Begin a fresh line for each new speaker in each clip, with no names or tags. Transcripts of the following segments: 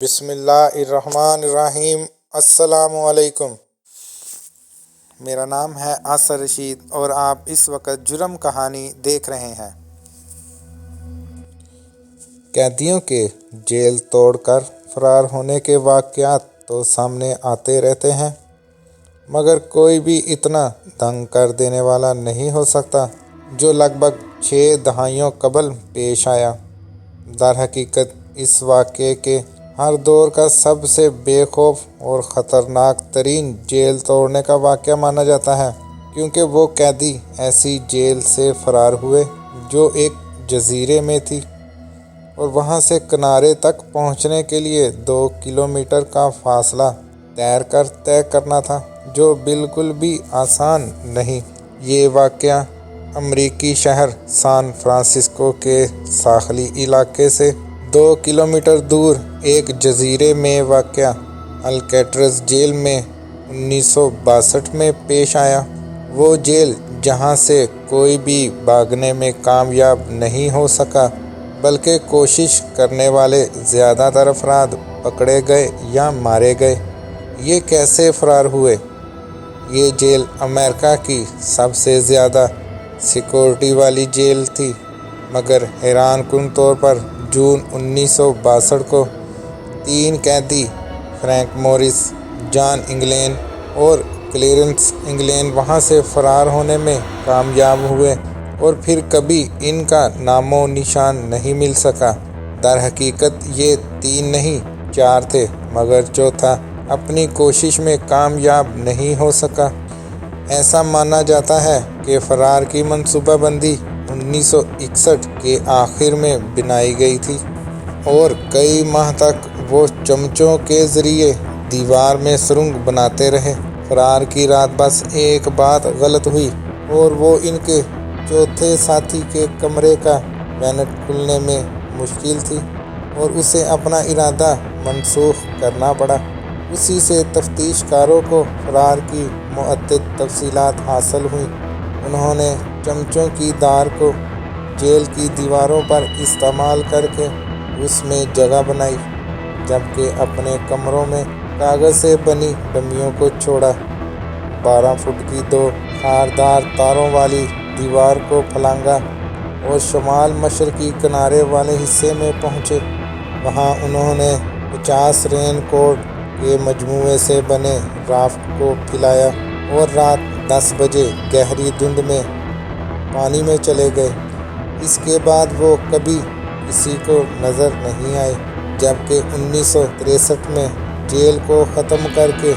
بسم اللہ الرحمن الرحیم۔ السلام علیکم۔ میرا نام ہے عاصر رشید اور آپ اس وقت جرم کہانی دیکھ رہے ہیں۔ قیدیوں کے جیل توڑ کر فرار ہونے کے واقعات تو سامنے آتے رہتے ہیں، مگر کوئی بھی اتنا دنگ کر دینے والا نہیں ہو سکتا جو لگ بھگ 6 دہائیوں قبل پیش آیا۔ در حقیقت اس واقعے کے ہر دور کا سب سے بے خوف اور خطرناک ترین جیل توڑنے کا واقعہ مانا جاتا ہے، کیونکہ وہ قیدی ایسی جیل سے فرار ہوئے جو ایک جزیرے میں تھی اور وہاں سے کنارے تک پہنچنے کے لیے 2 کلومیٹر کا فاصلہ تیر کر طے کرنا تھا، جو بالکل بھی آسان نہیں۔ یہ واقعہ امریکی شہر سان فرانسسکو کے ساحلی علاقے سے 2 کلومیٹر دور ایک جزیرے میں واقع الکیٹرز جیل میں 1962 میں پیش آیا۔ وہ جیل جہاں سے کوئی بھی بھاگنے میں کامیاب نہیں ہو سکا، بلکہ کوشش کرنے والے زیادہ تر افراد پکڑے گئے یا مارے گئے۔ یہ کیسے فرار ہوئے؟ یہ جیل امریکہ کی سب سے زیادہ سیکورٹی والی جیل تھی، مگر حیران کن طور پر جون 1962 کو 3 قیدی فرینک موریس، جان انگلین اور کلیرنس انگلین وہاں سے فرار ہونے میں کامیاب ہوئے اور پھر کبھی ان کا نام و نشان نہیں مل سکا۔ در حقیقت یہ 3 نہیں 4 تھے، مگر چوتھا اپنی کوشش میں کامیاب نہیں ہو سکا۔ ایسا مانا جاتا ہے کہ فرار کی منصوبہ بندی 1961 کے آخر میں بنائی گئی تھی اور کئی ماہ تک وہ چمچوں کے ذریعے دیوار میں سرنگ بناتے رہے۔ فرار کی رات بس ایک بات غلط ہوئی اور وہ ان کے چوتھے ساتھی کے کمرے کا وینٹ کھولنے میں مشکل تھی اور اسے اپنا ارادہ منسوخ کرنا پڑا۔ اسی سے تفتیش کاروں کو فرار کی متعدد تفصیلات حاصل ہوئیں۔ انہوں نے چمچوں کی دار کو جیل کی دیواروں پر استعمال کر کے اس میں جگہ بنائی، جبکہ اپنے کمروں میں کاغذ سے بنی ڈمیوں کو چھوڑا۔ 12 فٹ کی 2 خاردار تاروں والی دیوار کو پھلانگا اور شمال مشرقی کنارے والے حصے میں پہنچے۔ وہاں انہوں نے 50 رین کوٹ کے مجموعے سے بنے رافٹ کو پھیلایا اور رات 10 بجے گہری دھند میں پانی میں چلے گئے۔ اس کے بعد وہ کبھی کسی کو نظر نہیں آئے، جبکہ 1963 میں جیل کو ختم کر کے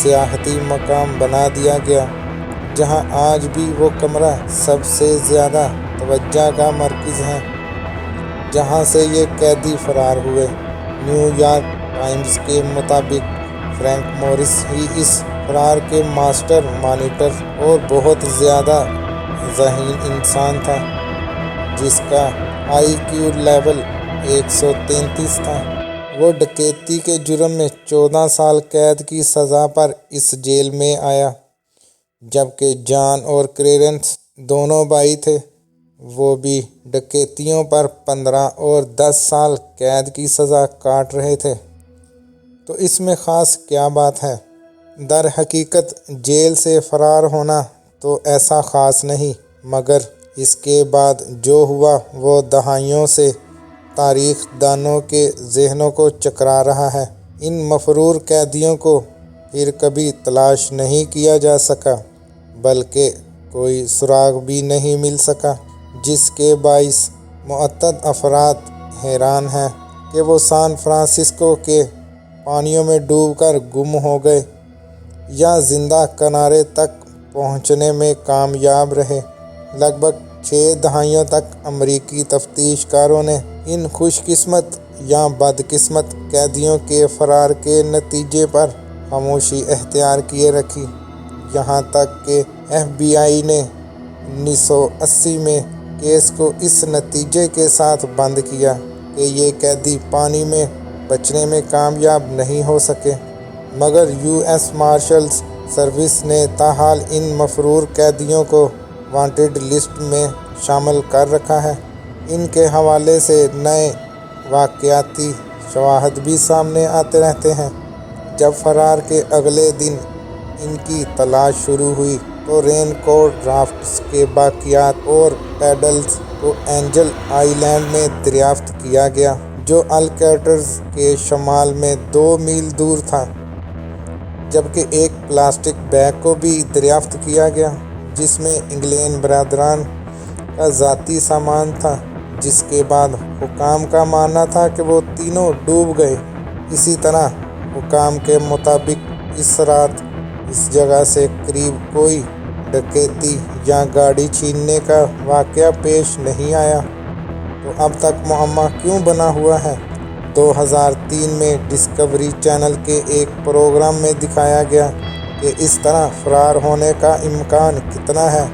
سیاحتی مقام بنا دیا گیا، جہاں آج بھی وہ کمرہ سب سے زیادہ توجہ کا مرکز ہے جہاں سے یہ قیدی فرار ہوئے۔ نیو یارک ٹائمز کے مطابق فرینک موریس ہی اس فرار کے ماسٹر مائنڈ اور بہت زیادہ ذہین انسان تھا، جس کا IQ لیول 133 تھا۔ وہ ڈکیتی کے جرم میں 14 سال قید کی سزا پر اس جیل میں آیا، جبکہ جان اور کلیرنس دونوں بھائی تھے، وہ بھی ڈکیتیوں پر 15 اور 10 سال قید کی سزا کاٹ رہے تھے۔ تو اس میں خاص کیا بات ہے؟ در حقیقت جیل سے فرار ہونا تو ایسا خاص نہیں، مگر اس کے بعد جو ہوا وہ دہائیوں سے تاریخ دانوں کے ذہنوں کو چکرا رہا ہے۔ ان مفرور قیدیوں کو پھر کبھی تلاش نہیں کیا جا سکا، بلکہ کوئی سراغ بھی نہیں مل سکا، جس کے باعث متعدد افراد حیران ہیں کہ وہ سان فرانسسکو کے پانیوں میں ڈوب کر گم ہو گئے یا زندہ کنارے تک پہنچنے میں کامیاب رہے۔ لگ بھگ 6 دہائیوں تک امریکی تفتیش کاروں نے ان خوش قسمت یا بدقسمت قیدیوں کے فرار کے نتیجے پر خاموشی اختیار کیے رکھی، یہاں تک کہ FBI نے 1980 میں کیس کو اس نتیجے کے ساتھ بند کیا کہ یہ قیدی پانی میں بچنے میں کامیاب نہیں ہو سکے، مگر US مارشلز سروس نے تاحال ان مفرور قیدیوں کو وانٹڈ لسٹ میں شامل کر رکھا ہے۔ ان کے حوالے سے نئے واقعاتی شواہد بھی سامنے آتے رہتے ہیں۔ جب فرار کے اگلے دن ان کی تلاش شروع ہوئی تو رین کوٹ رافٹس کے باقیات اور پیڈلز کو اینجل آئی لینڈ میں دریافت کیا گیا، جو الکیٹرز کے شمال میں 2 میل دور تھا، جبکہ ایک پلاسٹک بیگ کو بھی دریافت کیا گیا جس میں انگلین برادران کا ذاتی سامان تھا، جس کے بعد حکام کا ماننا تھا کہ وہ تینوں ڈوب گئے۔ اسی طرح حکام کے مطابق اس رات اس جگہ سے قریب کوئی ڈکیتی یا گاڑی چھیننے کا واقعہ پیش نہیں آیا۔ تو اب تک معمہ کیوں بنا ہوا ہے؟ 2003 میں ڈسکوری چینل کے ایک پروگرام میں دکھایا گیا کہ اس طرح فرار ہونے کا امکان کتنا ہے،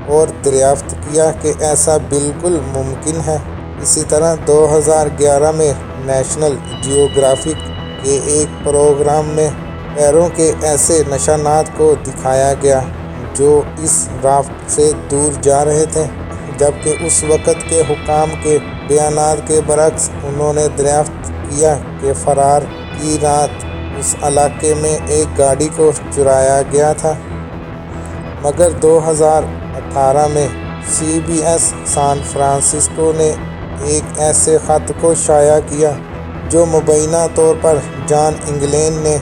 اور دریافت کیا کہ ایسا بالکل ممکن ہے۔ اسی طرح 2011 میں نیشنل جیوگرافک کے ایک پروگرام میں پیروں کے ایسے نشانات کو دکھایا گیا جو اس رافٹ سے دور جا رہے تھے، جبکہ اس وقت کے حکام کے بیانات کے برعکس انہوں نے دریافت کیا کہ فرار کی رات اس علاقے میں ایک گاڑی کو چرایا گیا تھا۔ مگر 2018 میں CBS سان فرانسسکو نے ایک ایسے خط کو شائع کیا جو مبینہ طور پر جان انگلین نے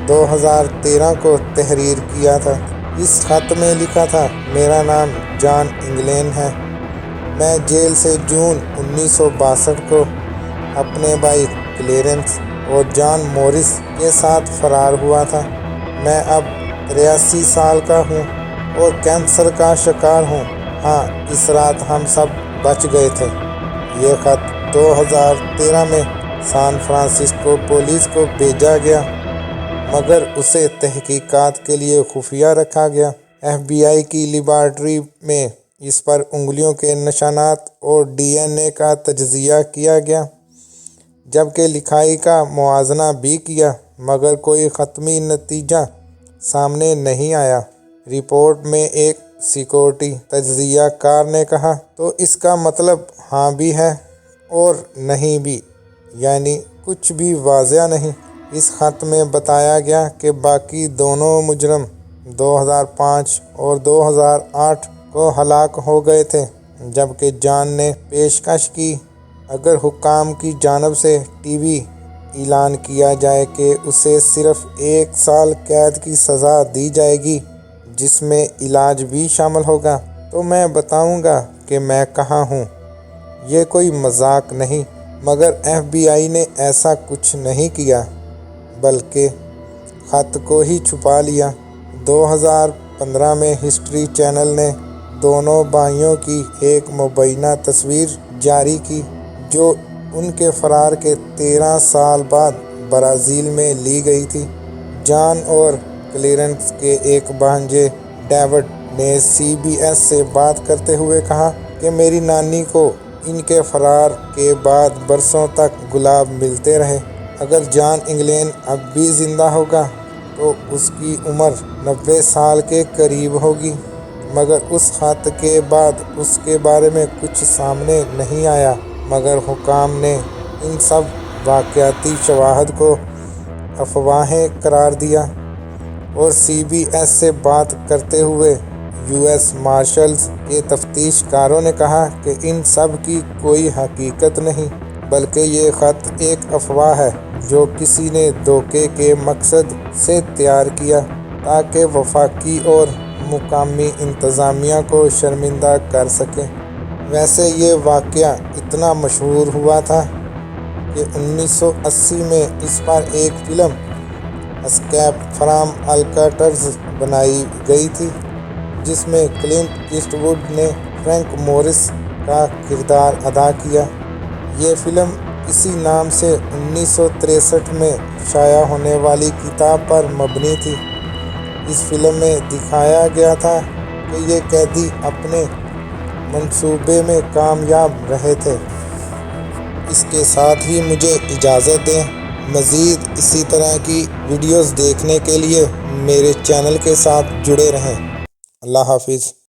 2013 کو تحریر کیا تھا۔ اس خط میں لکھا تھا، میرا نام جان انگلین ہے، میں جیل سے جون 1962 کو اپنے بھائی کلیرنس اور جان موریس کے ساتھ فرار ہوا تھا۔ میں اب 83 سال کا ہوں اور کینسر کا شکار ہوں۔ ہاں، اس رات ہم سب بچ گئے تھے۔ یہ خط 2013 میں سان فرانسسکو پولیس کو بھیجا گیا، مگر اسے تحقیقات کے لیے خفیہ رکھا گیا۔ FBI کی لیبارٹری میں اس پر انگلیوں کے نشانات اور DNA کا تجزیہ کیا گیا، جبکہ لکھائی کا موازنہ بھی کیا، مگر کوئی حتمی نتیجہ سامنے نہیں آیا۔ رپورٹ میں ایک سیکورٹی تجزیہ کار نے کہا، تو اس کا مطلب ہاں بھی ہے اور نہیں بھی، یعنی کچھ بھی واضح نہیں۔ اس خط میں بتایا گیا کہ باقی دونوں مجرم 2005 اور 2008 کو ہلاک ہو گئے تھے، جبکہ جان نے پیشکش کی اگر حکام کی جانب سے ٹی وی اعلان کیا جائے کہ اسے صرف 1 سال قید کی سزا دی جائے گی جس میں علاج بھی شامل ہوگا، تو میں بتاؤں گا کہ میں کہاں ہوں۔ یہ کوئی مذاق نہیں، مگر FBI نے ایسا کچھ نہیں کیا، بلکہ خط کو ہی چھپا لیا۔ 2015 میں ہسٹری چینل نے دونوں بھائیوں کی ایک مبینہ تصویر جاری کی جو ان کے فرار کے 13 سال بعد برازیل میں لی گئی تھی۔ جان اور کلیرنس کے ایک بھانجے ڈیوڈ نے CBS سے بات کرتے ہوئے کہا کہ میری نانی کو ان کے فرار کے بعد برسوں تک گلاب ملتے رہے۔ اگر جان انگلین اب بھی زندہ ہوگا تو اس کی عمر 90 سال کے قریب ہوگی، مگر اس خط کے بعد اس کے بارے میں کچھ سامنے نہیں آیا۔ مگر حکام نے ان سب واقعاتی شواہد کو افواہیں قرار دیا، اور CBS سے بات کرتے ہوئے US مارشلز کے تفتیش کاروں نے کہا کہ ان سب کی کوئی حقیقت نہیں، بلکہ یہ خط ایک افواہ ہے جو کسی نے دھوکے کے مقصد سے تیار کیا تاکہ وفاقی اور مقامی انتظامیہ کو شرمندہ کر سکے۔ ویسے یہ واقعہ اتنا مشہور ہوا تھا کہ 1980 میں اس پر ایک فلم اسکیپ فرام الکیٹرز بنائی گئی تھی، جس میں کلنٹ ایسٹ ووڈ نے فرینک موریس کا کردار ادا کیا۔ یہ فلم اسی نام سے 1963 میں شائع ہونے والی کتاب پر مبنی تھی۔ اس فلم میں دکھایا گیا تھا کہ یہ قیدی اپنے منصوبے میں کامیاب رہے تھے۔ اس کے ساتھ ہی مجھے اجازت دیں۔ مزید اسی طرح کی ویڈیوز دیکھنے کے لیے میرے چینل کے ساتھ جڑے رہیں۔ اللہ حافظ۔